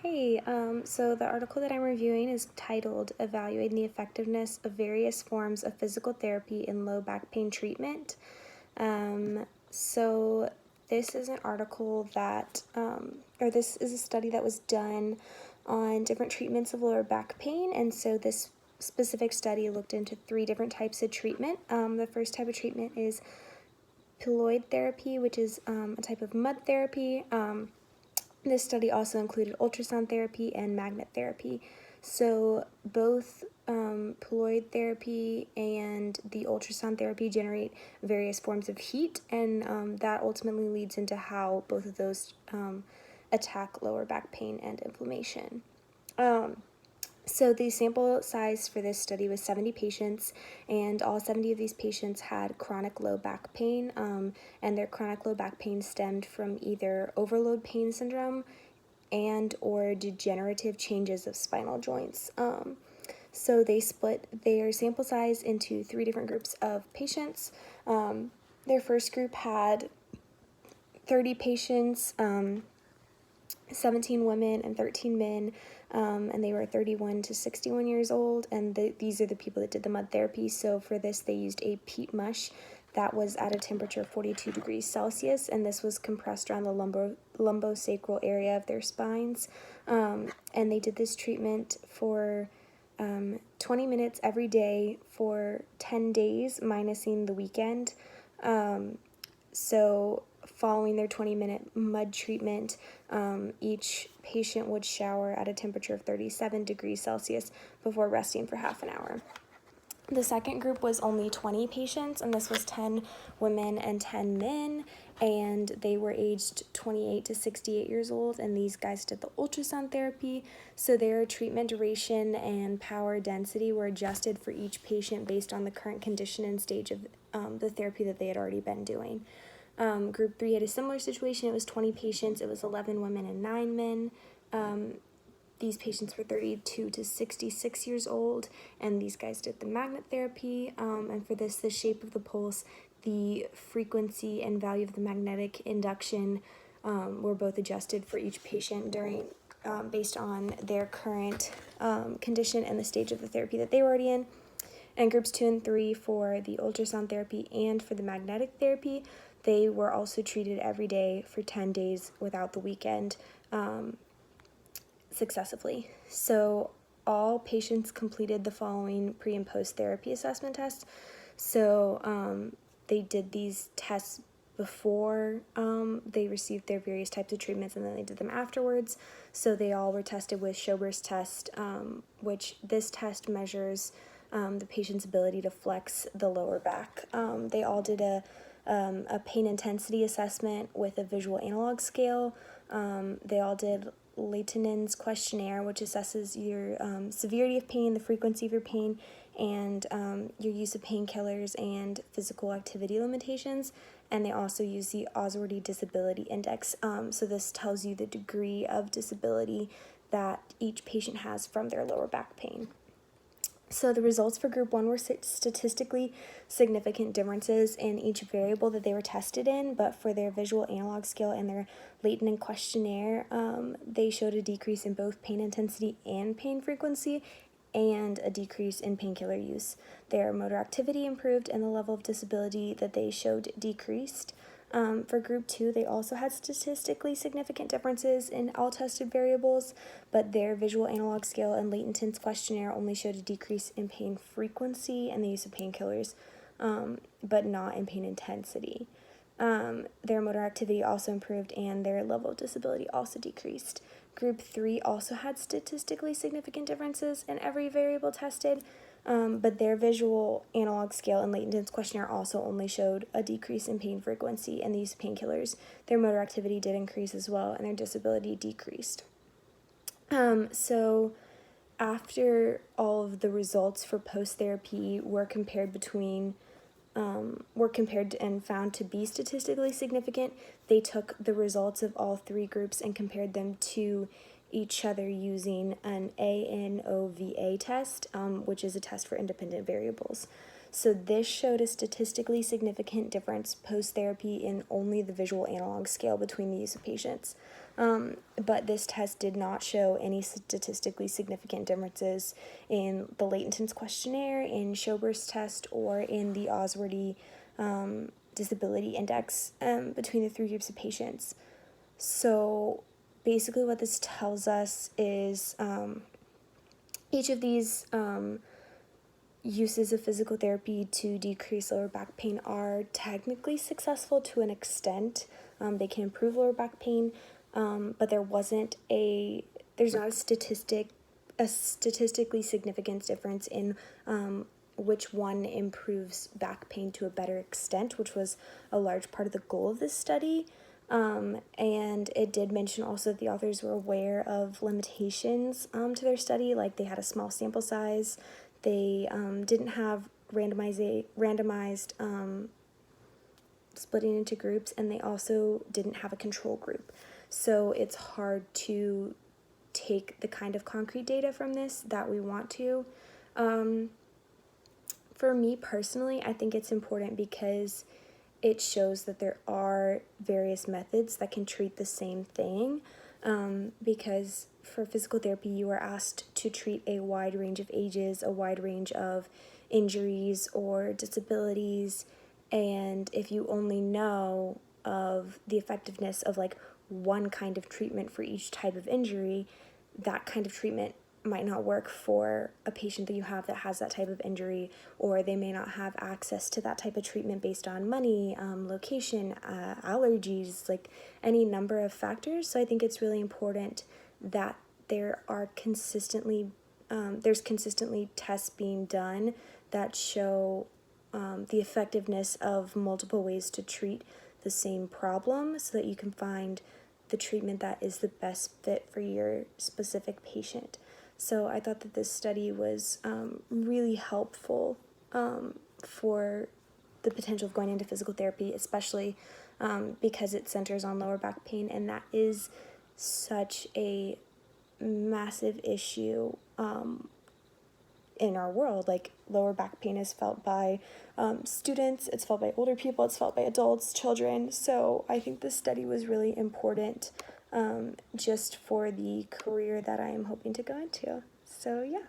Hey, so the article that I'm reviewing is titled Evaluating the Effectiveness of Various Forms of Physical Therapy in Low Back Pain Treatment. So this is an article that, or this is a study that was done on different treatments of lower back pain, and so this specific study looked into 3 different types of treatment. The first type of treatment is pilloid therapy, which is a type of mud therapy. This study also included ultrasound therapy and magnet therapy. So both pilloid therapy and the ultrasound therapy generate various forms of heat, and that ultimately leads into how both of those attack lower back pain and inflammation. So the sample size for this study was 70 patients, and all 70 of these patients had chronic low back pain, and their chronic low back pain stemmed from either overload pain syndrome and or degenerative changes of spinal joints. So they split their sample size into 3 different groups of patients. Their first group had 30 patients, 17 women and 13 men, and they were 31 to 61 years old, and these are the people that did the mud therapy. So for this, they used a peat mush that was at a temperature of 42 degrees Celsius, and this was compressed around the lumbosacral area of their spines, and they did this treatment for 20 minutes every day for 10 days, minusing the weekend. So following their 20-minute mud treatment, each patient would shower at a temperature of 37 degrees Celsius before resting for half an hour. The second group was only 20 patients, and this was 10 women and 10 men, and they were aged 28 to 68 years old, and these guys did the ultrasound therapy, so their treatment duration and power density were adjusted for each patient based on the current condition and stage of the therapy that they had already been doing. Group 3 had a similar situation. It was 20 patients. It was 11 women and 9 men. These patients were 32 to 66 years old, and these guys did the magnet therapy. And for this, the shape of the pulse, the frequency and value of the magnetic induction were both adjusted for each patient during based on their current condition and the stage of the therapy that they were already in. And groups 2 and 3 for the ultrasound therapy and for the magnetic therapy, they were also treated every day for 10 days without the weekend successively. So all patients completed the following pre- and post-therapy assessment tests. So they did these tests before they received their various types of treatments, and then they did them afterwards. So they all were tested with Schober's test, which this test measures the patient's ability to flex the lower back. They all did a pain intensity assessment with a visual analog scale. They all did Leightonen's questionnaire, which assesses your severity of pain, the frequency of your pain, and your use of painkillers and physical activity limitations. And they also use the Oswordy Disability Index. So this tells you the degree of disability that each patient has from their lower back pain. So the results for group 1 were statistically significant differences in each variable that they were tested in, but for their visual analog scale and their Leighton questionnaire, they showed a decrease in both pain intensity and pain frequency, and a decrease in painkiller use. Their motor activity improved, and the level of disability that they showed decreased. For group 2, they also had statistically significant differences in all tested variables, but their visual analog scale and Leighton's questionnaire only showed a decrease in pain frequency and the use of painkillers, but not in pain intensity. Their motor activity also improved, and their level of disability also decreased. Group 3 also had statistically significant differences in every variable tested, but their visual analog scale and Leighton's questionnaire also only showed a decrease in pain frequency and the use of painkillers. Their motor activity did increase as well, and their disability decreased. So after all of the results for post-therapy were compared and found to be statistically significant, they took the results of all 3 groups and compared them to each other using an ANOVA test, which is a test for independent variables. So this showed a statistically significant difference post-therapy in only the visual analog scale between the use of patients. But this test did not show any statistically significant differences in the latentance questionnaire, in Schober's test, or in the Oswordy disability index between the three groups of patients. So basically what this tells us is each of these uses of physical therapy to decrease lower back pain are technically successful to an extent. They can improve lower back pain, but there's not a statistically significant difference in which one improves back pain to a better extent, which was a large part of the goal of this study. And it did mention also that the authors were aware of limitations to their study, like they had a small sample size, they didn't have randomized splitting into groups, and they also didn't have a control group. So it's hard to take the kind of concrete data from this that we want to. For me personally, I think it's important because it shows that there are various methods that can treat the same thing, because for physical therapy you are asked to treat a wide range of ages, a wide range of injuries or disabilities, and if you only know of the effectiveness of like one kind of treatment for each type of injury, that kind of treatment might not work for a patient that you have that has that type of injury, or they may not have access to that type of treatment based on money, location, allergies, like any number of factors. So I think it's really important that there's consistently tests being done that show the effectiveness of multiple ways to treat the same problem, so that you can find the treatment that is the best fit for your specific patient. So I thought that this study was really helpful for the potential of going into physical therapy, especially because it centers on lower back pain, and that is such a massive issue in our world. Like, lower back pain is felt by students, it's felt by older people, it's felt by adults, children. So I think this study was really important just for the career that I am hoping to go into. So yeah.